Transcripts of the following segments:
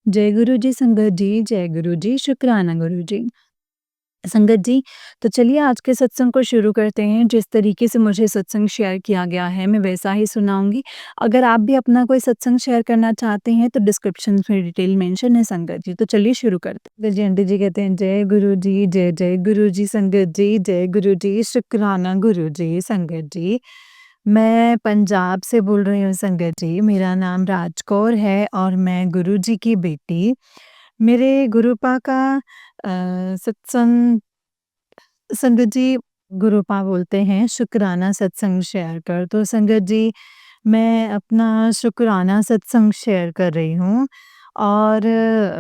जय गुरु जी संगत जी, जय गुरु जी, शुक्राना गुरु जी। संगत जी, तो चलिए आज के सत्संग को शुरू करते हैं। जिस तरीके से मुझे सत्संग शेयर किया गया है, मैं वैसा ही सुनाऊँगी। अगर आप भी अपना कोई सत्संग शेयर करना चाहते हैं, तो डिस्क्रिप्शन में डिटेल मेंशन है संगत जी। तो चलिए शुरू करते हैं। तो जी आंटी जी कहते हैं, जय गुरु जी, जय जय गुरु जी संगत जी, जय गुरु जी, शुक्राना गुरु जी संगत जी। मैं पंजाब से बोल रही हूँ संगत जी, मेरा नाम राज कौर है और मैं गुरु जी की बेटी। मेरे गुरुपा का सत्संग संगत जी गुरुपा बोलते हैं शुक्राना सत्संग शेयर कर। तो संगत जी मैं अपना शुक्राना सत्संग शेयर कर रही हूँ और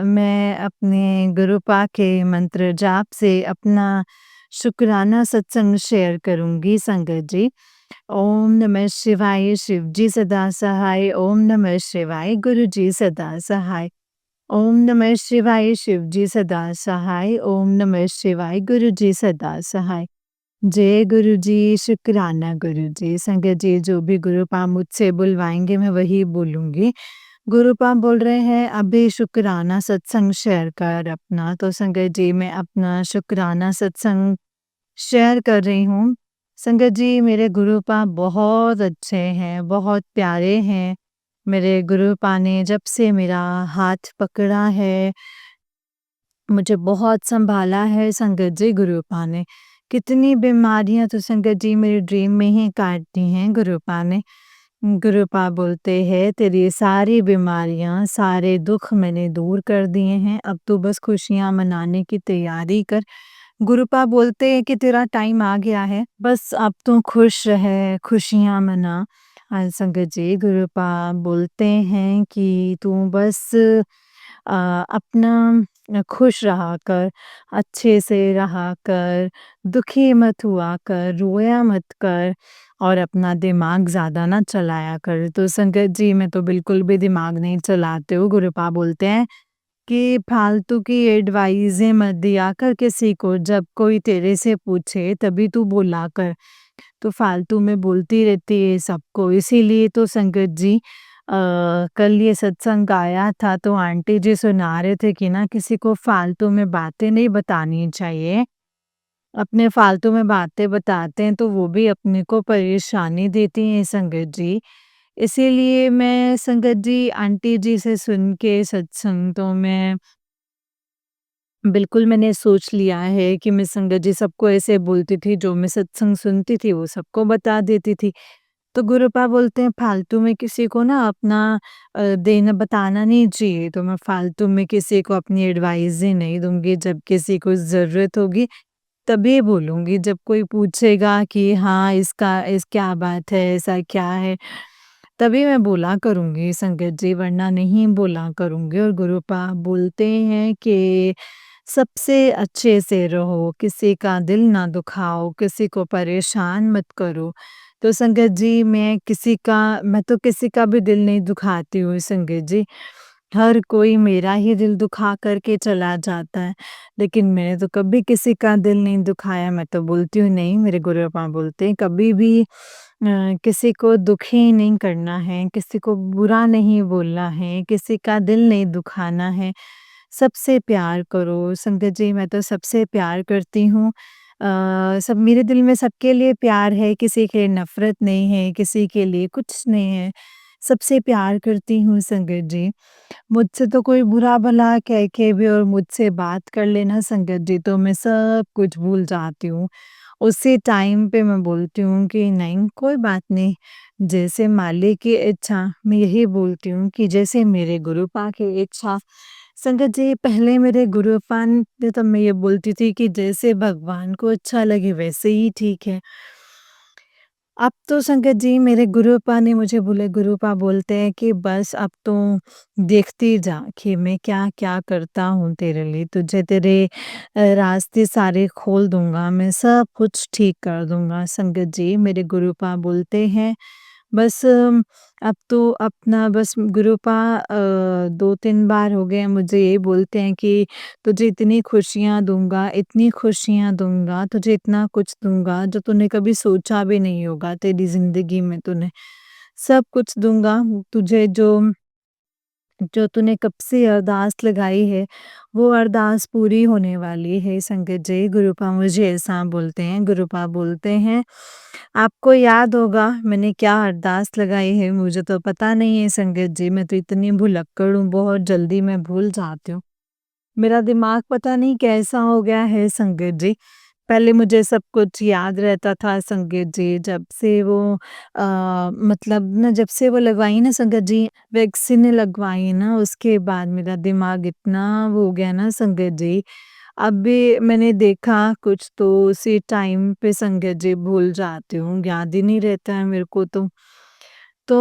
मैं अपने गुरुपा के मंत्र जाप से अपना शुक्राना सत्संग शेयर करूँगी संगत जी। ओम नमः शिवाय शिव जी सदा सहाय, ओम नमः शिवाय गुरु जी सदा सहाय। ओम नमः शिवाय शिव जी सदा सहाय, ओम नमः शिवाय गुरु जी सदा सहाय। जय गुरु जी, शुक्राना गुरु जी। संगत जी जो भी गुरुपा मुझसे बुलवाएँगे मैं वही बोलूँगी। गुरुपा बोल रहे हैं अभी शुक्राना सत्संग शेयर कर अपना, तो संगत जी मैं अपना शुक्राना सत्संग शेयर कर रही हूँ। संगत जी मेरे गुरुपा बहुत अच्छे हैं, बहुत प्यारे हैं। मेरे गुरुपा ने जब से मेरा हाथ पकड़ा है, मुझे बहुत सँभाला है संगत जी गुरुपा ने। कितनी बीमारियाँ तो संगत जी मेरे ड्रीम में ही काट दी हैं गुरुपा ने। गुरुपा बोलते हैं तेरी सारी बीमारियाँ, सारे दुःख मैंने दूर कर दिए हैं, अब तू बस खुशियाँ मनाने की तैयारी कर। गुरुपा बोलते हैं कि तेरा टाइम आ गया है, बस अब तू खुश रह, खुशियाँ मना। संगत जी गुरुपा बोलते हैं कि तू बस अपना खुश रहा कर, अच्छे से रहा कर, दुखी मत हुआ कर, रोया मत कर और अपना दिमाग ज़्यादा ना चलाया कर। तो संगत जी मैं तो बिल्कुल भी दिमाग नहीं चलाती हूँ। गुरुपा बोलते हैं कि फालतू की एडवाइसें मत दिया कर किसी को, जब कोई तेरे से पूछे तभी तू बोला कर। तो फालतू में बोलती रहती है सबको, इसीलिए तो संगत जी कल ये सत्संग आया था तो आंटी जी सुना रहे थे कि ना किसी को फालतू में बातें नहीं बतानी चाहिए। अपने फालतू में बातें बताते हैं तो वो भी अपने को परेशानी देती हैं संगत जी। इसीलिए मैं संगत जी आंटी जी से सुन के सत्संग तो मैं बिल्कुल मैंने सोच लिया है कि मैं संगत जी सबको ऐसे बोलती थी, जो मैं सत्संग सुनती थी वो सबको बता देती थी। तो गुरुपा बोलते हैं फालतू में किसी को ना अपना देना बताना नहीं चाहिए, तो मैं फालतू में किसी को अपनी एडवाइसें नहीं दूँगी, जब किसी को ज़रूरत होगी तभी बोलूँगी। जब कोई पूछेगा कि हाँ, इसका इस क्या बात है, ऐसा क्या है? तभी मैं बोला करूँगी संगत जी, वरना नहीं बोला करूँगी। और गुरुपा बोलते हैं कि सबसे अच्छे से रहो, किसी का दिल ना दुखाओ, किसी को परेशान मत करो। तो संगत जी मैं तो किसी का भी दिल नहीं दुखाती हूँ संगत जी। हर कोई मेरा ही दिल दुखा कर के चला जाता है, लेकिन मैंने तो कभी किसी का दिल नहीं दुखाया। मैं तो बोलती हूँ नहीं, मेरे गुरुपा बोलते हैं कभी भी किसी को दुखी नहीं करना है, किसी को बुरा नहीं बोलना है, किसी का दिल नहीं दुखाना है, सबसे प्यार करो। संगत जी मैं तो सबसे प्यार करती हूँ। सब मेरे दिल में सबके लिए प्यार है, किसी के लिए नफ़रत नहीं है, किसी के लिए कुछ नहीं है, सबसे प्यार करती हूँ संगत जी। मुझसे तो कोई बुरा-भला कह के भी और मुझसे बात कर ले ना संगत जी, तो मैं सब कुछ भूल जाती हूँ। उसी टाइम पे मैं बोलती हूँ कि नहीं कोई बात नहीं, जैसे मालिक की इच्छा, मैं यही बोलती हूँ कि जैसे मेरे गुरुपा की इच्छा। संगत जी पहले मेरे गुरुपा ने तो मैं ये बोलती थी कि जैसे भगवान को अच्छा लगे वैसे ही ठीक है। अब तो संगत जी मेरे गुरुपा ने मुझे बोले, गुरुपा बोलते हैं कि बस अब तो देखती जा कि मैं क्या-क्या करता हूँ तेरे लिए। तुझे तेरे रास्ते सारे खोल दूँगा, मैं सब कुछ ठीक कर दूँगा। संगत जी मेरे गुरुपा बोलते हैं बस अब तो अपना बस गुरुपा 2-3 बार हो गए हैं मुझे यही बोलते हैं कि तुझे इतनी खुशियाँ दूँगा, इतनी खुशियाँ दूँगा, तुझे इतना कुछ दूँगा जो तूने कभी सोचा भी नहीं होगा तेरी ज़िंदगी में तूने। सब कुछ दूँगा तुझे जो जो तूने कब से अरदास लगाई है, वो अरदास पूरी होने वाली है संगत जी। गुरुपा मुझे ऐसा बोलते हैं। गुरुपा बोलते हैं, आपको याद होगा मैंने क्या अरदास लगाई है, मुझे तो पता नहीं है संगत जी, मैं तो इतनी भुलक्कड़ हूँ, बहुत जल्दी मैं भूल जाती हूँ। मेरा दिमाग पता नहीं कैसा हो गया है संगत जी। पहले मुझे सब कुछ याद रहता था संगत जी, जब से वो मतलब ना जब से वो लगवाई ना संगत जी, वैक्सीन लगवाई ना उसके बाद मेरा दिमाग इतना वो हो गया ना संगत जी। अब भी मैंने देखा कुछ तो उसी टाइम पे संगत जी भूल जाती हूँ, याद ही नहीं रहता है मेरे को तो। तो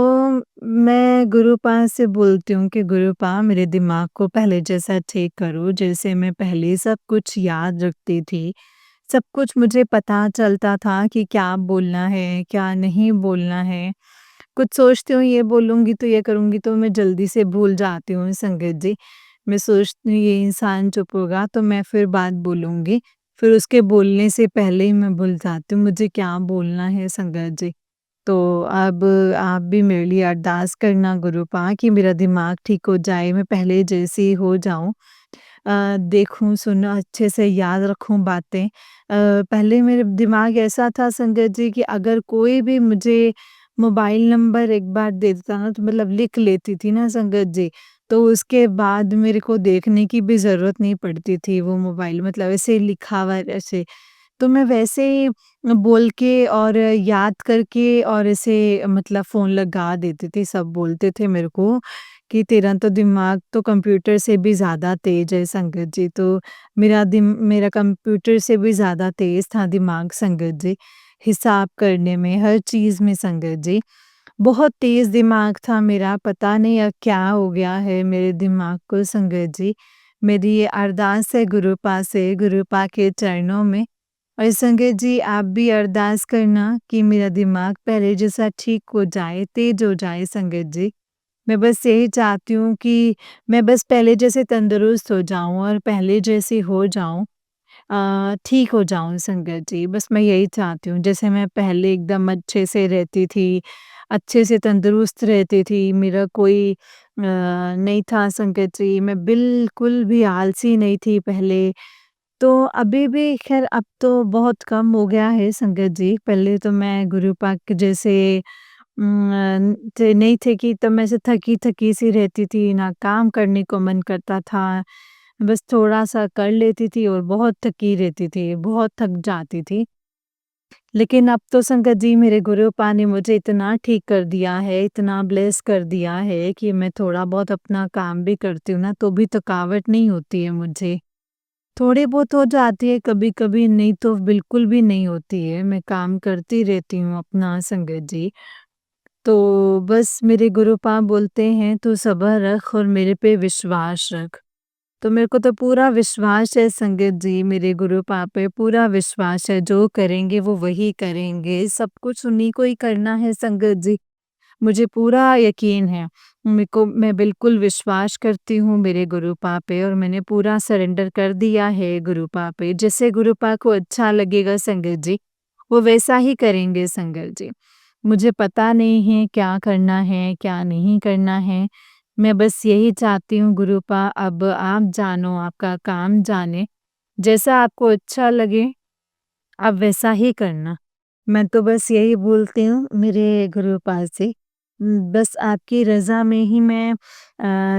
मैं गुरुपा से बोलती हूँ कि गुरुपा मेरे दिमाग को पहले जैसा ठीक करो, जैसे मैं पहले सब कुछ याद रखती थी। सब कुछ मुझे पता चलता था कि क्या बोलना है, क्या नहीं बोलना है। कुछ सोचती हूँ ये बोलूँगी तो ये करूँगी तो मैं जल्दी से भूल जाती हूँ संगत जी। मैं सोचती हूँ ये इंसान चुप होगा तो मैं फिर बात बोलूँगी, फिर उसके बोलने से पहले ही मैं भूल जाती हूँ मुझे क्या बोलना है संगत जी। तो अब आप भी मेरे लिए अरदास करना गुरुपा कि मेरा दिमाग ठीक हो जाए, मैं पहले जैसी हो जाऊँ। देखूँ, सुनूँ, अच्छे से याद रखूँ बातें। पहले मेरे दिमाग ऐसा था संगत जी कि अगर कोई भी मुझे मोबाइल नंबर एक बार दे देता ना तो मतलब लिख लेती थी ना संगत जी, तो उसके बाद मेरे को देखने की भी ज़रूरत नहीं पड़ती थी वो मोबाइल मतलब ऐसे ही लिखा हुआ ऐसे। तो मैं वैसे ही बोल के और याद करके और ऐसे मतलब फ़ोन लगा देती थी, सब बोलते थे मेरे को कि तेरा तो दिमाग तो कंप्यूटर से भी ज़्यादा तेज़ है संगत जी, तो मेरा कंप्यूटर से भी ज़्यादा तेज़ था दिमाग संगत जी, हिसाब करने में, हर चीज़ में संगत जी। बहुत तेज़ दिमाग था मेरा, पता नहीं अब क्या हो गया है मेरे दिमाग को संगत जी। मेरी ये अरदास है गुरुपा के चरणों में और संगत जी आप भी अरदास करना कि मेरा दिमाग पहले जैसा ठीक हो जाए, तेज़ हो जाए संगत जी। मैं बस यही चाहती हूँ कि मैं बस पहले जैसे तंदुरुस्त हो जाऊँ और पहले जैसी हो जाऊँ ठीक हो जाऊँ संगत जी, बस मैं यही चाहती हूँ। जैसे मैं पहले एकदम अच्छे से रहती थी, अच्छे से तंदुरुस्त रहती थी, मेरा कोई नहीं था संगत जी, मैं बिल्कुल भी आलसी नहीं थी पहले। तो अभी भी ख़ैर अब तो बहुत कम हो गया है संगत जी, पहले तो मैं गुरु पाक के जैसे थे नहीं थे कि तब मैं ऐसे थकी-थकी सी रहती थी, ना काम करने को मन करता था। बस थोड़ा-सा कर लेती थी और बहुत थकी रहती थी, बहुत थक जाती थी। लेकिन अब तो संगत जी मेरे गुरुपा ने मुझे इतना ठीक कर दिया है, इतना ब्लेस कर दिया है कि मैं थोड़ा बहुत अपना काम भी करती हूँ ना, तो भी थकावट नहीं होती है मुझे। थोड़ी बहुत हो जाती है कभी-कभी, नहीं तो बिल्कुल भी नहीं होती है। मैं काम करती रहती हूँ अपना संगत जी। तो बस मेरे गुरुपा बोलते हैं तू सब्र रख और मेरे पे विश्वास रख। तो मेरे को तो पूरा विश्वास है संगत जी, मेरे गुरुपा पे पूरा विश्वास है, जो करेंगे वो वही करेंगे, सब कुछ उन्हीं को ही करना है संगत जी। मुझे पूरा यकीन है। मैं बिल्कुल विश्वास करती हूँ मेरे गुरुपा पे और मैंने पूरा सरेंडर कर दिया है गुरुपा पे। जैसे गुरुपा को अच्छा लगेगा संगत जी, वो वैसा ही करेंगे संगत जी। मुझे पता नहीं है क्या करना है, क्या नहीं करना है। मैं बस यही चाहती हूँ गुरुपा अब आप जानो, आपका काम जाने। जैसा आपको अच्छा लगे आप वैसा ही करना। मैं तो बस यही बोलती हूँ मेरे गुरुपा से बस आपकी रज़ा में ही मैं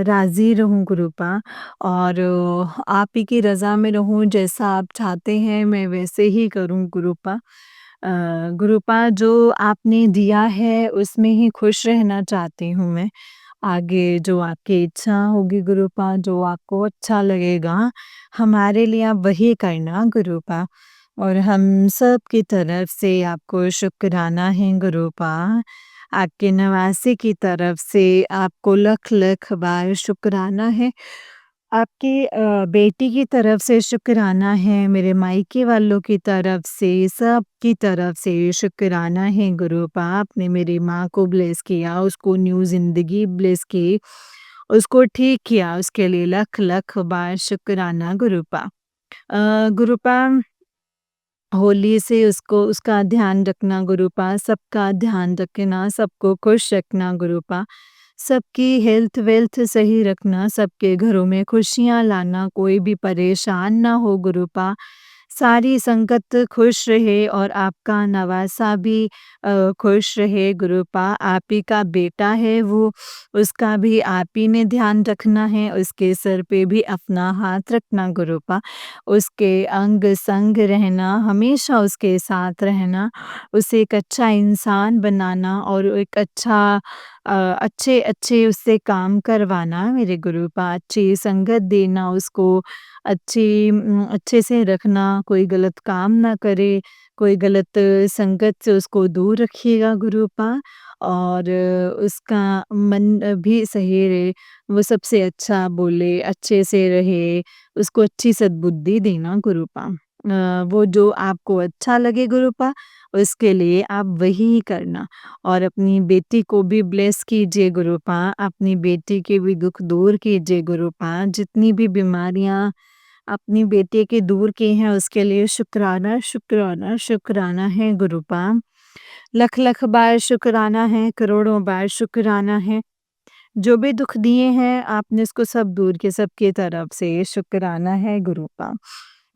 राज़ी रहूँ गुरुपा और आप ही की रज़ा में रहूँ, जैसा आप चाहते हैं मैं वैसे ही करूँ गुरुपा। गुरुपा जो आपने दिया है उसमें ही खुश रहना चाहती हूँ मैं। आगे जो आपकी इच्छा होगी गुरुपा, जो आपको अच्छा लगेगा, हमारे लिए आप वही करना गुरुपा। और हम सब की तरफ से आपको शुक्राना है गुरुपा। आपके नवासे की तरफ से आपको लख-लख बार शुक्राना है। आपकी बेटी की तरफ से शुक्राना है, मेरे मायके वालों की तरफ से, सबकी तरफ से शुक्राना है गुरुपा। आपने मेरी माँ को ब्लेस किया, उसको न्यू ज़िंदगी ब्लेस की, उसको ठीक किया, उसके लिए लख-लख बार शुक्राना गुरुपा। गुरुपा होली से उसको उसका ध्यान रखना गुरुपा, सबका ध्यान रखना, सबको खुश रखना गुरुपा। सबकी हेल्थ वेल्थ सही रखना, सबके घरों में खुशियाँ लाना, कोई भी परेशान ना हो गुरूपा। सारी संगत खुश रहे और आपका नवासा भी खुश रहे गुरूपा। आप ही का बेटा है वो, उसका भी आप ही ने ध्यान रखना है, उसके सर पे भी अपना हाथ रखना गुरूपा। उसके अंग-संग रहना, हमेशा उसके साथ रहना, उसे एक अच्छा इंसान बनाना और एक अच्छे-अच्छे उससे काम करवाना मेरे गुरूपा। अच्छी संगत देना उसको, अच्छे से रखना, कोई गलत काम ना करे, कोई गलत संगत से उसको दूर रखिएगा गुरूपा और उसका मन भी सही रहे, वो सबसे अच्छा बोले, अच्छे से रहे, उसको अच्छी सद्बुद्धि देना गुरूपा। वो जो आपको अच्छा लगे गुरूपा, उसके लिए आप वही करना और अपनी बेटी को भी ब्लेस कीजिए गुरूपा, अपनी बेटी के भी दुःख दूर कीजिए गुरूपा, जितनी भी बीमारियाँ अपनी बेटी के दूर की हैं उसके लिए शुक्राना, शुक्राना, शुक्राना है गुरूपा। लख-लख बार शुक्राना है, करोड़ों बार शुक्राना है। जो भी दुःख दिए हैं आपने उसको सब दूर किए, सबकी तरफ से शुक्राना है गुरूपा।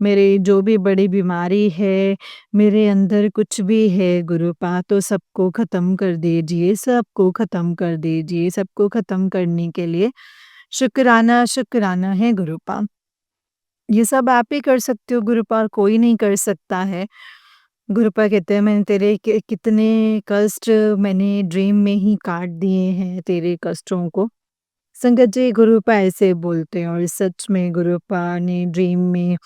मेरी जो भी बड़ी बीमारी है, मेरे अंदर कुछ भी है गुरूपा तो सबको ख़त्म कर दीजिए, सबको ख़त्म कर दीजिए, सबको ख़त्म करने के लिए शुक्राना, शुक्राना है गुरूपा। ये सब आप ही कर सकते हो गुरूपा और कोई नहीं कर सकता है। गुरूपा कहते हैं मैंने तेरे कितने कष्ट मैंने ड्रीम में ही काट दिए हैं तेरे कष्टों को। संगत जी गुरूपा ऐसे बोलते हैं और सच में गुरूपा ने ड्रीम में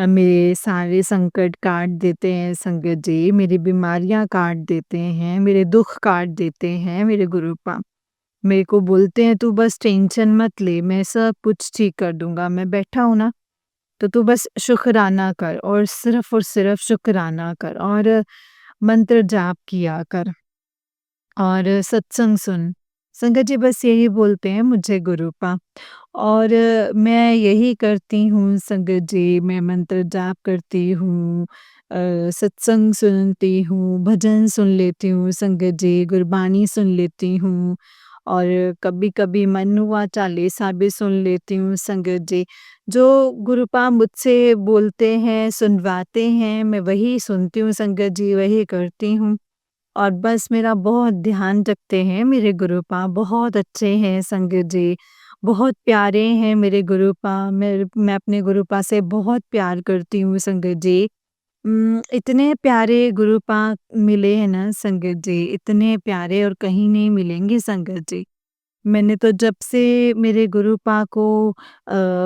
मेरे सारे संकट काट देते हैं संगत जी, मेरी बीमारियाँ काट देते हैं, मेरे दुःख काट देते हैं मेरे गुरूपा। मेरे को बोलते हैं तू बस टेंशन मत ले, मैं सब कुछ ठीक कर दूँगा, मैं बैठा हूँ ना तो तू बस शुक्राना कर और सिर्फ शुक्राना कर और मंत्र जाप किया कर और सत्संग सुन। संगत जी बस यही बोलते हैं मुझे गुरूपा और मैं यही करती हूँ संगत जी, मैं मंत्र जाप करती हूँ, सत्संग सुनती हूँ, भजन सुन लेती हूँ संगत जी, गुरबानी सुन लेती हूँ और कभी-कभी मन हुआ चालीसा भी सुन लेती हूँ संगत जी। जो गुरूपा मुझसे बोलते हैं, सुनवाते हैं, मैं वही सुनती हूँ संगत जी, वही करती हूँ। और बस मेरा बहुत ध्यान रखते हैं मेरे गुरूपा, बहुत अच्छे हैं संगत जी, बहुत प्यारे हैं मेरे गुरूपा, मैं अपने गुरूपा से बहुत प्यार करती हूँ संगत जी। इतने प्यारे गुरूपा मिले हैं ना संगत जी, इतने प्यारे और कहीं नहीं मिलेंगे संगत जी। मैंने तो जब से मेरे गुरूपा को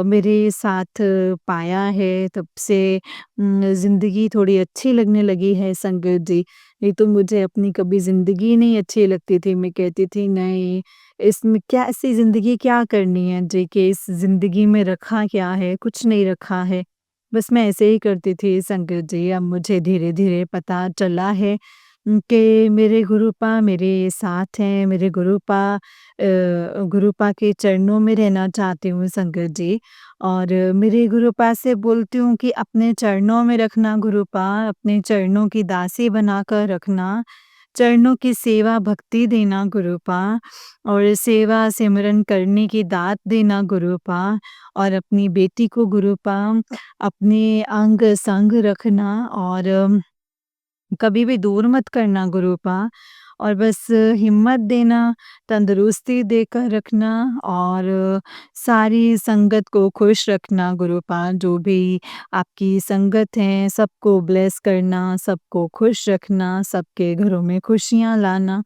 मेरे साथ पाया है तब से ज़िंदगी थोड़ी अच्छी लगने लगी है संगत जी। नहीं तो मुझे अपनी कभी ज़िंदगी नहीं अच्छी लगती थी। मैं कहती थी नहीं, इसमें क्या ऐसी ज़िंदगी क्या करनी है जी कि इस ज़िंदगी में रखा क्या है? कुछ नहीं रखा है। बस मैं ऐसे ही करती थी संगत जी। अब मुझे धीरे-धीरे पता चला है कि मेरे गुरूपा मेरे साथ हैं, मेरे गुरूपा के चरणों में रहना चाहती हूँ संगत जी और मेरे गुरूपा से बोलती हूँ कि अपने चरणों में रखना गुरूपा, अपने चरणों की दासी बनाकर रखना, चरणों की सेवा भक्ति देना गुरूपा और सेवा सिमरन करने की दात देना गुरूपा और अपनी बेटी को गुरूपा अपने अंग संग रखना और कभी भी दूर मत करना गुरूपा और बस हिम्मत देना, तंदुरुस्ती देकर रखना और सारी संगत को खुश रखना गुरूपा। जो भी आपकी संगत है सबको ब्लेस करना, सबको खुश रखना, सबके घरों में खुशियाँ लाना,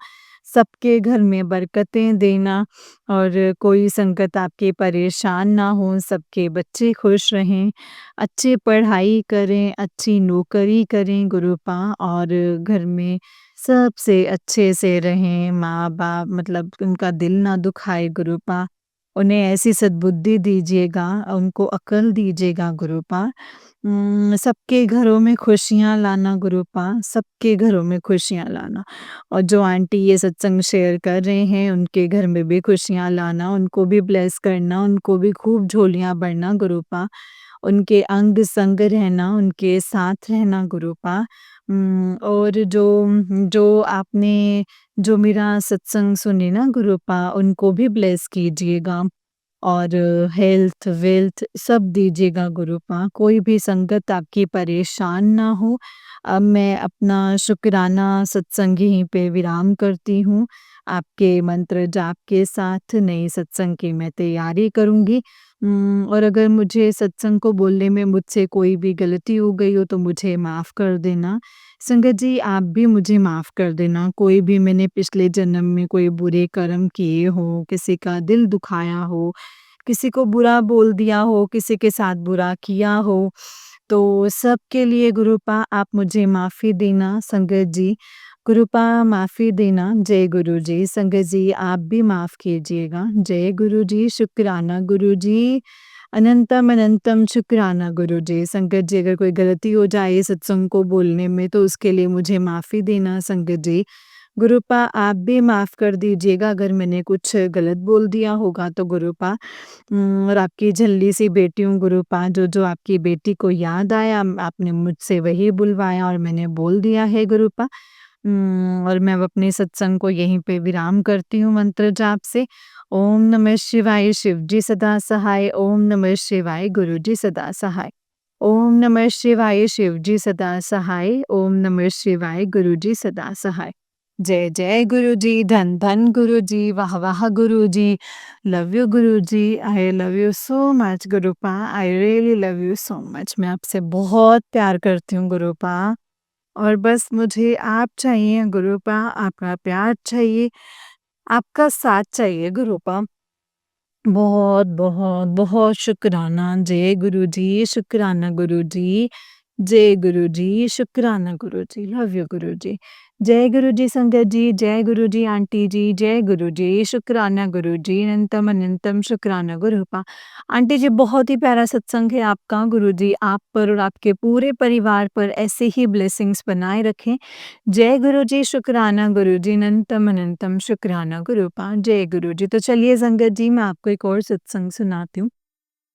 सबके घर में बरकतें देना और कोई संगत आपके परेशान ना हो, सबके बच्चे खुश रहें, अच्छी पढ़ाई करें, अच्छी नौकरी करें गुरूपा और घर में सबसे अच्छे से रहें, माँ-बाप मतलब उनका दिल ना दुखाए गुरूपा। उन्हें ऐसी सद्बुद्धि दीजिएगा, उनको अक्ल दीजिएगा गुरूपा। सबके घरों में खुशियाँ लाना गुरूपा, सबके घरों में खुशियाँ लाना और जो आंटी ये सत्संग शेयर कर रहे हैं, उनके घर में भी खुशियाँ लाना, उनको भी ब्लेस करना, उनको भी खूब झोलियाँ भरना गुरूपा उनके अंग संग रहना, उनके साथ रहना गुरुपा। और जो आपने जो मेरा सत्संग सुने ना गुरुपा, उनको भी ब्लेस कीजिएगा और हेल्थ, वेल्थ सब दीजिएगा गुरुपा। कोई भी संगत आपकी परेशान ना हो। अब मैं अपना शुक्राना सत्संग यहीं पे विराम करती हूँ। आपके मंत्र जाप के साथ नए सत्संग की मैं तैयारी करूँगी। और अगर मुझे सत्संग को बोलने में मुझसे कोई भी गलती हो गई हो तो मुझे माफ़ कर देना। संगत जी आप भी मुझे माफ़ कर देना, कोई भी मैंने पिछले जन्म में कोई बुरे कर्म किए हों, किसी का दिल दुखाया हो, किसी को बुरा बोल दिया हो, किसी के साथ बुरा किया हो, तो सबके लिए गुरुपा आप मुझे माफ़ी देना संगत जी। गुरुपा माफ़ी देना। जय गुरु जी। संगत जी आप भी माफ़ कीजिएगा। जय गुरु जी, शुक्राना गुरु जी। अनंतम अनंतम शुक्राना गुरु जी। संगत जी अगर कोई गलती हो जाए सत्संग को बोलने में तो उसके लिए मुझे माफ़ी देना संगत जी। गुरुपा आप भी माफ़ कर दीजिएगा अगर मैंने कुछ गलत बोल दिया होगा तो गुरुपा। और आपकी झल्ली सी बेटी हूँ गुरुपा, जो आपकी बेटी को याद आया आपने मुझसे वही बुलवाया और मैंने बोल दिया है गुरुपा। और मैं अब अपने सत्संग को यहीं पे विराम करती हूँ मंत्र जाप से। ओम नमः शिवाय शिव जी सदा सहाय, ओम नमः शिवाय गुरु जी सदा सहाय। ओम नमः शिवाय शिव जी सदा सहाय, ओम नमः शिवाय गुरु जी सदा सहाय। जय जय गुरु जी, धन धन गुरु जी, वाह वाह गुरु जी, love you guru ji, I love you so much गुरुपा, I really love you so much. मैं आपसे बहुत प्यार करती हूँ गुरुपा और बस मुझे आप चाहिए गुरुपा, आपका प्यार चाहिए, आपका साथ चाहिए गुरुपा। बहुत, बहुत, बहुत शुक्राना। जय गुरु जी, शुक्राना गुरु जी। जय गुरु जी, शुक्राना गुरु जी। लव यू गुरु जी। जय गुरु जी संगत जी, जय गुरु जी आंटी जी, जय गुरु जी, शुक्राना गुरु जी, अनंतम अनंतम शुक्राना गुरुपा। आंटी जी बहुत ही प्यारा सत्संग है आपका, गुरु जी आप पर और आपके पूरे परिवार पर ऐसे ही ब्लेसिंग्स बनाए रखें। जय गुरु जी, शुक्राना गुरु जी, अनंतम अनंतम शुक्राना गुरुपा। जय गुरु जी। तो चलिए संगत जी मैं आपको एक और सत्संग सुनाती हूँ।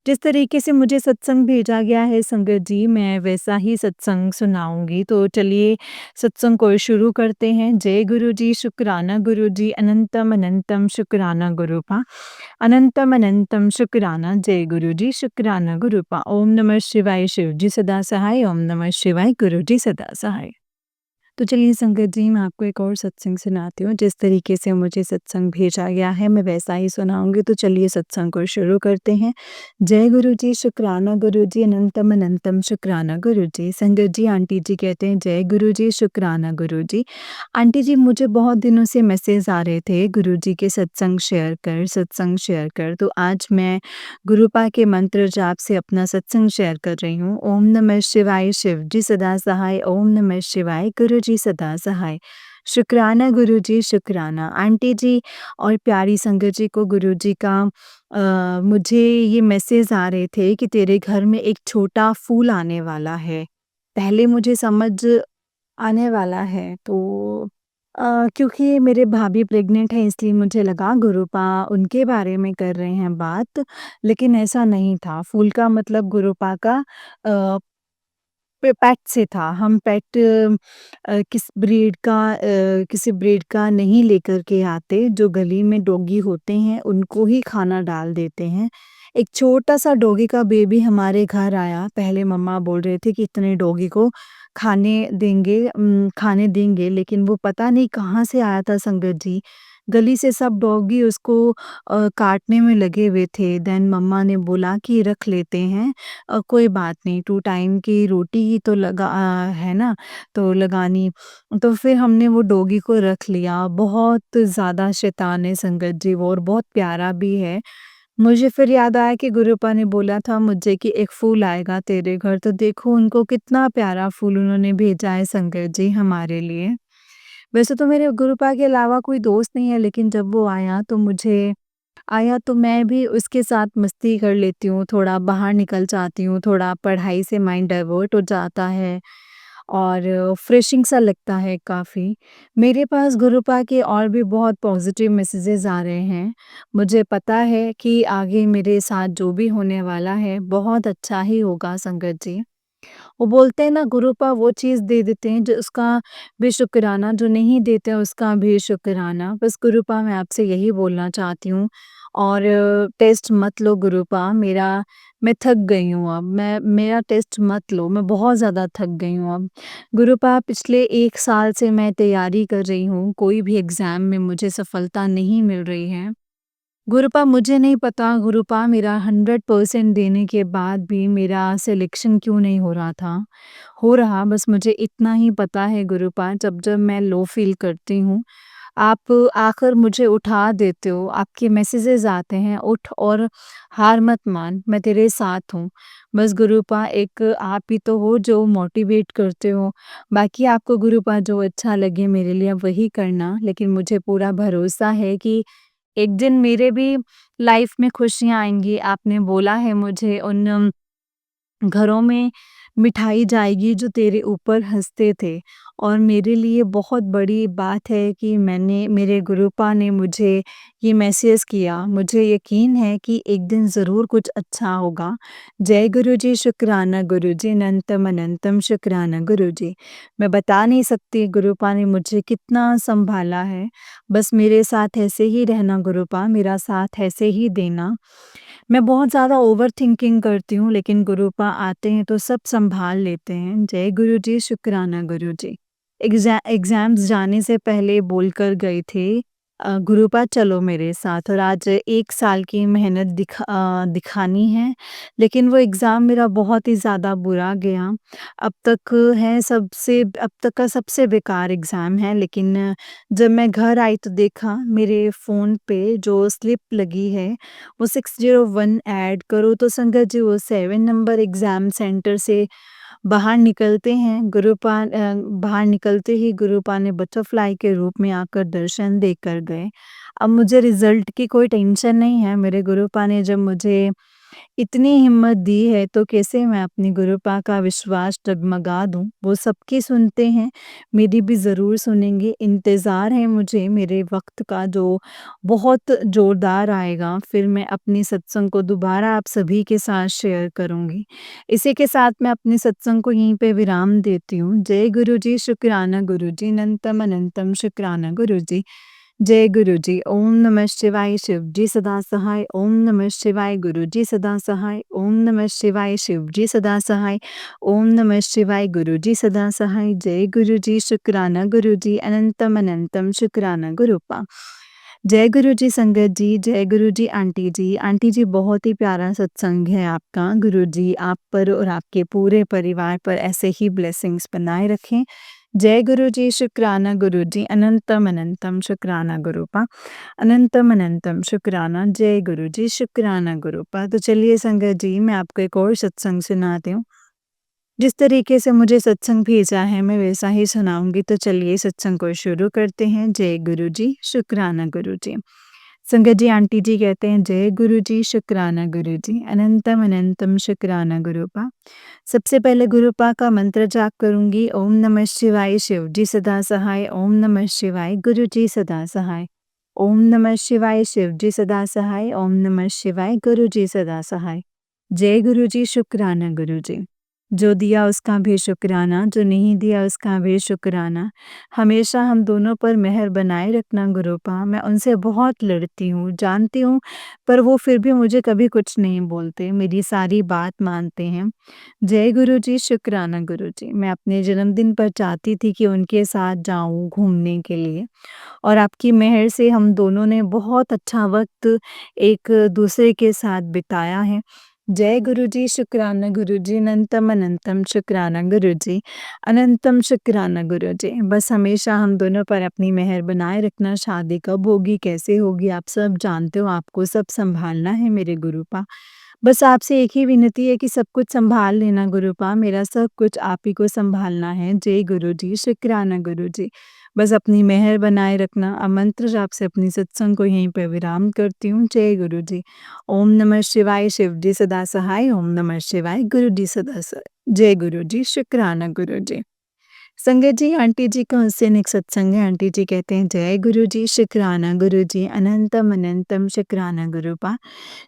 जिस तरीके से मुझे सत्संग भेजा गया है संगत जी, मैं वैसा ही सत्संग सुनाऊँगी। तो चलिए सत्संग को शुरू करते हैं। जय गुरु जी, शुक्राना गुरु जी, अनंतम अनंतम शुक्राना गुरुपा। अनंतम अनंतम शुक्राना। जय गुरु जी, शुक्राना गुरुपा। ओम नमः शिवाय शिव जी सदा सहाय, ओम नमः शिवाय गुरु जी सदा सहाय। तो चलिए संगत जी मैं आपको एक और सत्संग सुनाती हूँ। जिस तरीके से मुझे सत्संग भेजा गया है मैं वैसा ही सुनाऊँगी। तो चलिए सत्संग को शुरू करते हैं। जय गुरु जी, शुक्राना गुरु जी, अनंतम अनंतम शुक्राना गुरु जी। संगत जी आंटी जी कहते हैं जय गुरु जी, शुक्राना गुरु जी। आंटी जी मुझे बहुत दिनों से मैसेज आ रहे थे गुरु जी के सत्संग शेयर कर, सत्संग शेयर कर। तो आज मैं गुरुपा के मंत्र जाप से अपना सत्संग शेयर कर रही हूँ। ओम नमः शिवाय शिव जी सदा सहाय, ओम नमः शिवाय गुरु जी सदा सहाय। शुक्राना गुरु जी, शुक्राना। आंटी जी और प्यारी संगत जी को गुरु जी का मुझे ये मैसेज आ रहे थे कि तेरे घर में एक छोटा फूल आने वाला है। पहले मुझे समझ आने वाला है तो क्योंकि मेरे भाभी प्रेग्नेंट हैं इसलिए मुझे लगा गुरुपा उनके बारे में कर रहे हैं बात, लेकिन ऐसा नहीं था। फूल का मतलब गुरुपा का अ, पेट से था। हम पेट किसी ब्रीड का नहीं लेकर के आते, जो गली में डॉगी होते हैं उनको ही खाना डाल देते हैं। एक छोटा-सा डॉगी का बेबी हमारे घर आया, पहले मम्मा बोल रहे थे कि इतने डॉगी को खाने देंगे लेकिन वो पता नहीं कहाँ से आया था संगत जी। गली से सब डॉगी उसको काटने में लगे हुए थे। देन मम्मा ने बोला कि रख लेते हैं कोई बात नहीं 2 टाइम की रोटी ही तो है ना, तो लगानी। तो फिर हमने वो डॉगी को रख लिया। बहुत ज़्यादा शैतान है संगत जी वो और बहुत प्यारा भी है। मुझे फिर याद आया कि गुरुपा ने बोला था मुझे कि एक फूल आएगा तेरे घर, तो देखो उनको कितना प्यारा फूल उन्होंने भेजा है संगत जी हमारे लिए। वैसे तो मेरे गुरुपा के अलावा कोई दोस्त नहीं है लेकिन जब वो आया तो मैं भी उसके साथ मस्ती कर लेती हूँ, थोड़ा बाहर निकल जाती हूँ, थोड़ा पढ़ाई से माइंड डाइवर्ट हो जाता है। और फ्रेशिंग सा लगता है काफ़ी। मेरे पास गुरुपा के और भी बहुत पॉज़िटिव मैसेजेस आ रहे हैं। मुझे पता है कि आगे मेरे साथ जो भी होने वाला है, बहुत अच्छा ही होगा संगत जी। वो बोलते हैं ना गुरुपा वो चीज़ दे देते हैं जो उसका भी शुक्राना, जो नहीं देते हैं उसका भी शुक्राना। बस गुरुपा मैं आपसे यही बोलना चाहती हूँ और टेस्ट मत लो गुरुपा मेरा, मैं थक गई हूँ अब, मैं मेरा टेस्ट मत लो, मैं बहुत ज़्यादा थक गई हूँ अब। गुरुपा पिछले 1 साल से मैं तैयारी कर रही हूँ, कोई भी एग्ज़ाम में मुझे सफलता नहीं मिल रही है। गुरुपा मुझे नहीं पता गुरुपा मेरा 100% देने के बाद भी मेरा सिलेक्शन क्यों नहीं हो रहा था। हो रहा बस मुझे इतना ही पता है गुरुपा जब-जब मैं लो फ़ील करती हूँ, आप आकर मुझे उठा देते हो, आपके मैसेजेस आते हैं उठ और हार मत मान, मैं तेरे साथ हूँ। बस गुरुपा एक आप ही तो हो जो मोटिवेट करते हो, बाकी आपको गुरुपा जो अच्छा लगे मेरे लिए आप वही करना, लेकिन मुझे पूरा भरोसा है कि एक दिन मेरे भी लाइफ में खुशियाँ आएँगी। आपने बोला है मुझे उन घरों में मिठाई जाएगी जो तेरे ऊपर हँसते थे और मेरे लिए बहुत बड़ी बात है कि मैंने मेरे गुरुपा ने मुझे ये मैसेज किया। मुझे यकीन है कि एक दिन ज़रूर कुछ अच्छा होगा। जय गुरुजी, शुक्राना गुरुजी, अनंतम अनंतम शुक्राना गुरुजी। मैं बता नहीं सकती गुरुपा ने मुझे कितना सँभाला है। बस मेरे साथ ऐसे ही रहना गुरुपा, मेरा साथ ऐसे ही देना। मैं बहुत ज़्यादा ओवरथिंकिंग करती हूँ लेकिन गुरुपा आते हैं तो सब सँभाल लेते हैं। जय गुरुजी, शुक्राना गुरुजी। एग्ज़ाम्स जाने से पहले बोलकर गए थे गुरुपा चलो मेरे साथ और आज 1 साल की मेहनत दिखानी है, लेकिन वो एग्ज़ाम मेरा बहुत ही ज़्यादा बुरा गया। अब तक का सबसे बेकार एग्ज़ाम है लेकिन जब मैं घर आई तो देखा मेरे फ़ोन पे जो स्लिप लगी है वो 601 ऐड करो तो संगत जी वो 7 नंबर एग्ज़ाम सेंटर से बाहर निकलते हैं बाहर निकलते ही गुरुपा ने बटरफ्लाई के रूप में आकर दर्शन देकर गए। अब मुझे रिज़ल्ट की कोई टेंशन नहीं है, मेरे गुरुपा ने जब मुझे इतनी हिम्मत दी है तो कैसे मैं अपनी गुरुपा का विश्वास डगमगा दूँ। वो सबकी सुनते हैं, मेरी भी ज़रूर सुनेंगे। इंतज़ार है मुझे मेरे वक़्त का जो बहुत ज़ोरदार आएगा, फिर मैं अपनी सत्संग को दोबारा आप सभी के साथ शेयर करूँगी। इसी के साथ मैं अपने सत्संग को यहीं पे विराम देती हूँ। जय गुरुजी, शुक्राना गुरुजी, अनंतम अनंतम शुक्राना गुरुजी। जय गुरुजी। ओम नमः शिवाय शिवजी सदा सहाय। ओम नमः शिवाय गुरुजी सदा सहाय। ओम नमः शिवाय शिवजी सदा सहाय। ओम नमः शिवाय गुरुजी सदा सहाय। जय गुरुजी, शुक्राना गुरुजी, अनंतम अनंतम शुक्राना गुरुपा। जय गुरुजी संगत जी, जय गुरुजी आंटी जी। आंटी जी बहुत ही प्यारा सत्संग है आपका। गुरुजी आप पर और आपके पूरे परिवार पर ऐसे ही ब्लेसिंग्स बनाए रखें। जय गुरुजी, शुक्राना गुरुजी, अनंतम अनंतम शुक्राना गुरुपा। अनंतम अनंतम शुक्राना, जय गुरुजी, शुक्राना गुरुपा। तो चलिए संगत जी मैं आपको एक और सत्संग सुनाती हूँ। जिस तरीके से मुझे सत्संग भेजा है मैं वैसा ही सुनाऊँगी तो चलिए सत्संग को शुरू करते हैं। जय गुरुजी, शुक्राना गुरुजी। संगत जी आंटी जी कहते हैं जय गुरुजी, शुक्राना गुरुजी, अनंतम अनंतम शुक्राना गुरुपा। सबसे पहले गुरुपा का मंत्र जाप करूँगी। ओम नमः शिवाय शिवजी सदा सहाय। ओम नमः शिवाय गुरुजी सदा सहाय। ओम नमः शिवाय शिवजी सदा सहाय। ओम नमः शिवाय गुरुजी सदा सहाय। जय गुरुजी, शुक्राना गुरुजी। जो दिया उसका भी शुक्राना, जो नहीं दिया उसका भी शुक्राना। हमेशा हम दोनों पर मेहर बनाए रखना गुरुपा। मैं उनसे बहुत लड़ती हूँ, जानती हूँ, पर वो फिर भी मुझे कभी कुछ नहीं बोलते, मेरी सारी बात मानते हैं। जय गुरुजी, शुक्राना गुरुजी। मैं अपने जन्मदिन पर चाहती थी कि उनके साथ जाऊँ घूमने के लिए और आपकी मेहर से हम दोनों ने बहुत अच्छा वक़्त एक दूसरे के साथ बिताया है। जय गुरुजी, शुक्राना गुरुजी, अनंतम अनंतम शुक्राना गुरुजी, अनंतम शुक्राना गुरुजी। बस हमेशा हम दोनों पर अपनी मेहर बनाए रखना, शादी कब होगी, कैसे होगी, आप सब जानते हो, आपको सब सँभालना है मेरे गुरुपा। बस आपसे एक ही विनती है कि सब कुछ सँभाल लेना गुरुपा, मेरा सब कुछ आप ही को सँभालना है। जय गुरुजी, शुक्राना गुरुजी। बस अपनी मेहर बनाए रखना। मंत्र जाप से अपनी सत्संग को यहीं पे विराम करती हूँ। जय गुरुजी। ओम नमः शिवाय शिवजी सदा सहाय। ओम नमः शिवाय गुरुजी सदा सहाय। जय गुरुजी, शुक्राना गुरुजी। संगत जी, आंटी जी का उस दिन एक सत्संग है। आंटी जी कहते हैं, जय गुरु जी, शुक्राना गुरु जी, अनंतम अनंतम शुक्राना गुरुपा।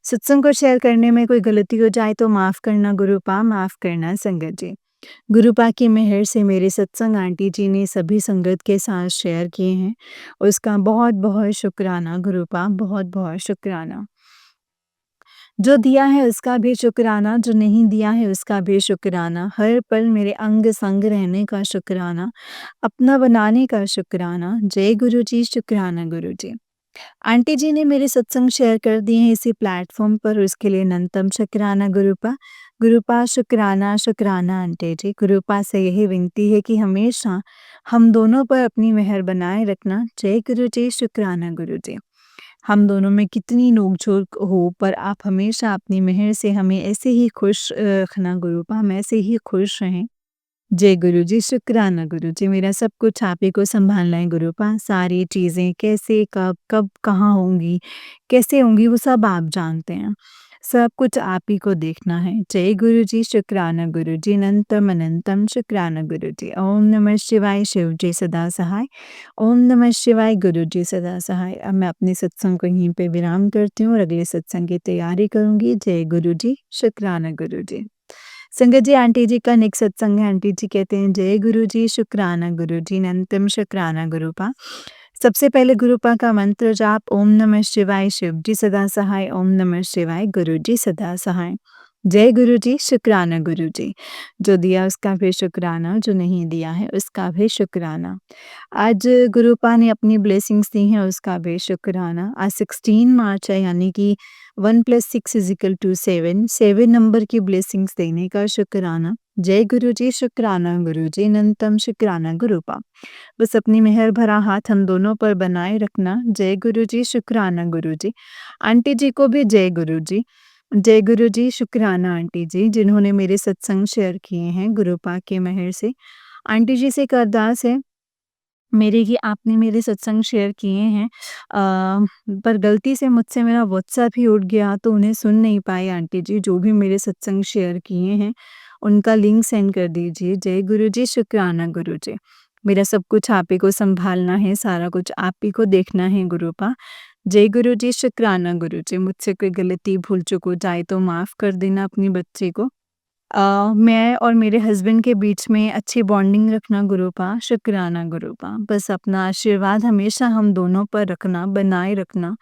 सत्संग को शेयर करने में कोई गलती हो जाए तो माफ़ करना गुरुपा, माफ़ करना संगत जी। गुरुपा की मेहर से मेरे सत्संग आंटी जी ने सभी संगत के साथ शेयर किए हैं। उसका बहुत-बहुत शुक्राना गुरुपा, बहुत-बहुत शुक्राना। जो दिया है उसका भी शुक्राना, जो नहीं दिया है उसका भी शुक्राना, हर पल मेरे अंग-संग रहने का शुक्राना, अपना बनाने का शुक्राना। जय गुरु जी, शुक्राना गुरु जी। आंटी जी ने मेरे सत्संग शेयर कर दिए हैं इसी प्लेटफ़ॉर्म पर, उसके लिए अनंतम शुक्राना गुरुपा। गुरुपा शुक्राना, शुक्राना आंटी जी। गुरुपा से यही विनती है कि हमेशा हम दोनों पर अपनी मेहर बनाए रखना। जय गुरु जी, शुक्राना गुरु जी। हम दोनों में कितनी नोक-झोंक हो, पर आप हमेशा अपनी मेहर से हमें ऐसे ही खुश रखना गुरुपा, हम ऐसे ही खुश रहें। जय गुरु जी, शुक्राना गुरु जी। मेरा सब कुछ आप ही को सँभालना है गुरुपा। सारी चीज़ें कैसे, कब कहाँ होंगी, कैसे होंगी, वो सब आप जानते हैं। सब कुछ आप ही को देखना है। जय गुरु जी, शुक्राना गुरु जी, अनंतम अनंतम शुक्राना गुरु जी। ओम नमः शिवाय, शिव जी सदा सहाय। ओम नमः शिवाय, गुरु जी सदा सहाय। अब मैं अपने सत्संग को यहीं पे विराम करती हूँ और अगले सत्संग की तैयारी करूँगी। जय गुरु जी, शुक्राना गुरु जी। संगत जी, आंटी जी का नेक्स्ट सत्संग है। आंटी जी कहते हैं, जय गुरु जी, शुक्राना गुरु जी, अनंतम शुक्राना गुरुपा। सबसे पहले गुरुपा का मंत्र जाप, ओम नमः शिवाय, शिव जी सदा सहाय। ओम नमः शिवाय, गुरु जी सदा सहाय। जय गुरु जी, शुक्राना गुरु जी। जो दिया उसका भी शुक्राना, जो नहीं दिया है उसका भी शुक्राना। आज गुरुपा ने अपनी ब्लेसिंग्स दी हैं, उसका भी शुक्राना। आज 16 मार्च है, यानी कि 1 + 6 = 7, 7 नंबर की ब्लेसिंग्स देने का शुक्राना। जय गुरु जी, शुक्राना गुरु जी, अनंतम शुक्राना गुरुपा। बस अपनी मेहर भरा हाथ हम दोनों पर बनाए रखना। जय गुरु जी, शुक्राना गुरु जी। आंटी जी को भी जय गुरु जी। जय गुरु जी, शुक्राना आंटी जी, जिन्होंने मेरे सत्संग शेयर किए हैं गुरुपा की मेहर से। आंटी जी से एक अरदास है मेरी कि आपने मेरे सत्संग शेयर किए हैं, पर गलती से मुझसे मेरा व्हाट्सएप ही उठ गया तो उन्हें सुन नहीं पाई आंटी जी। जो भी मेरे सत्संग शेयर किए हैं उनका लिंक सेंड कर दीजिए। जय गुरु जी, शुक्राना गुरु जी। मेरा सब कुछ आप ही को सँभालना है, सारा कुछ आप ही को देखना है गुरुपा। जय गुरु जी, शुक्राना गुरु जी। मुझसे कोई गलती भूल-चूक हो जाए तो माफ़ कर देना अपनी बच्ची को। मैं और मेरे हस्बैंड के बीच में अच्छी बॉन्डिंग रखना गुरुपा, शुक्राना गुरुपा। बस अपना आशीर्वाद हमेशा हम दोनों पर रखना, बनाए रखना।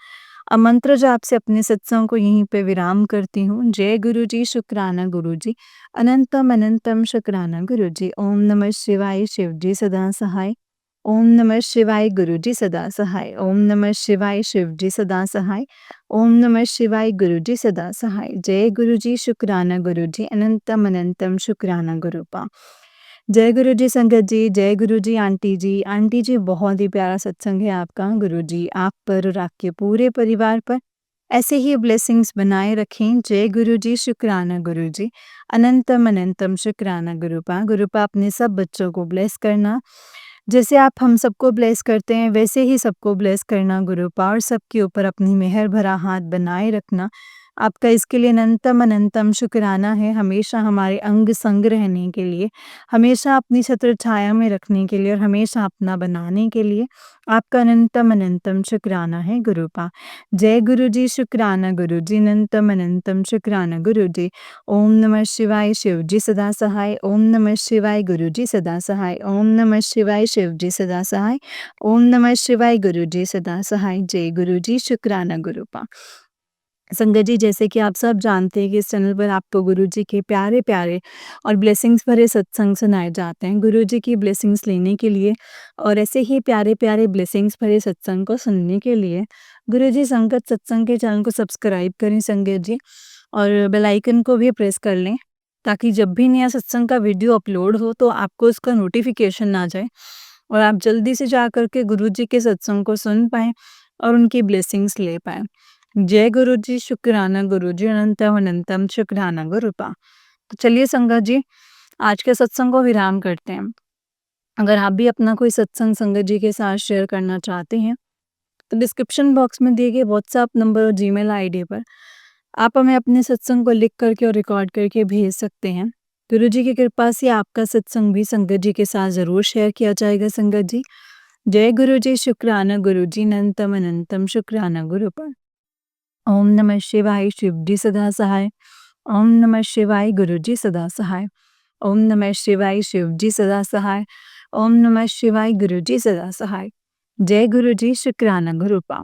मंत्र जाप से अपने सत्संग को यहीं पे विराम करती हूँ। जय गुरु जी, शुक्राना गुरु जी, अनंतम अनंतम शुक्राना गुरु जी। ओम नमः शिवाय, शिव जी सदा सहाय। ओम नमः शिवाय, गुरु जी सदा सहाय। ओम नमः शिवाय, शिव जी सदा सहाय। ओम नमः शिवाय, गुरु जी सदा सहाय। जय गुरु जी, शुक्राना गुरु जी, अनंतम अनंतम शुक्राना गुरुपा। जय गुरु जी संगत जी, जय गुरु जी आंटी जी। आंटी जी, बहुत ही प्यारा सत्संग है आपका। गुरु जी आप पर और आपके पूरे परिवार पर ऐसे ही ब्लेसिंग्स बनाए रखें। जय गुरु जी, शुक्राना गुरु जी, अनंतम अनंतम शुक्राना गुरुपा। गुरुपा अपने सब बच्चों को ब्लेस करना। जैसे आप हम सबको ब्लेस करते हैं वैसे ही सबको ब्लेस करना गुरुपा, और सबके ऊपर अपनी मेहर भरा हाथ बनाए रखना। आपका इसके लिए अनंतम अनंतम शुक्राना है, हमेशा हमारे अंग संग रहने के लिए, हमेशा अपनी छत्र छाया में रखने के लिए और हमेशा अपना बनाने के लिए आपका अनंतम अनंतम शुक्राना है गुरुपा। जय गुरु जी, शुक्राना गुरु जी, अनंतम अनंतम शुक्राना गुरु जी। ओम नमः शिवाय, शिव जी सदा सहाय। ओम नमः शिवाय, गुरु जी सदा सहाय। ओम नमः शिवाय, शिव जी सदा सहाय। ओम नमः शिवाय, गुरु जी सदा सहाय। जय गुरु जी, शुक्राना गुरुपा। संगत जी, जैसे कि आप सब जानते हैं कि इस चैनल पर आपको गुरु जी के प्यारे-प्यारे और ब्लेसिंग्स भरे सत्संग सुनाए जाते हैं। गुरु जी की ब्लेसिंग्स लेने के लिए और ऐसे ही प्यारे-प्यारे ब्लेसिंग्स भरे सत्संग को सुनने के लिए गुरु जी संगत सत्संग के चैनल को सब्सक्राइब करें संगत जी, और बेल आइकन को भी प्रेस कर लें, ताकि जब भी नया सत्संग का वीडियो अपलोड हो तो आपको उसका नोटिफ़िकेशन ना जाए और आप जल्दी से जा कर के गुरु जी के सत्संग को सुन पाएँ और उनकी ब्लेसिंग्स ले पाएँ। जय गुरु जी, शुक्राना गुरु जी, अनंतम अनंतम शुक्राना गुरुपा। तो चलिए संगत जी, आज के सत्संग को विराम करते हैं। अगर आप भी अपना कोई सत्संग संगत जी के साथ शेयर करना चाहते हैं तो डिस्क्रिप्शन बॉक्स में दिए गए व्हाट्सएप नंबर और जीमेल आईडी पर आप हमें अपने सत्संग को लिख करके और रिकॉर्ड करके भेज सकते हैं। गुरु जी की कृपा से आपका सत्संग भी संगत जी के साथ ज़रूर शेयर किया जाएगा संगत जी। जय गुरु जी, शुक्राना गुरु जी, अनंतम अनंतम शुक्राना गुरु पर। ओम नमः शिवाय, शिव जी सदा सहाय। ओम नमः शिवाय, गुरु जी सदा सहाय। ओम नमः शिवाय, शिव जी सदा सहाय। ओम नमः शिवाय, गुरु जी सदा सहाय। जय गुरु जी, शुक्राना गुरु पा।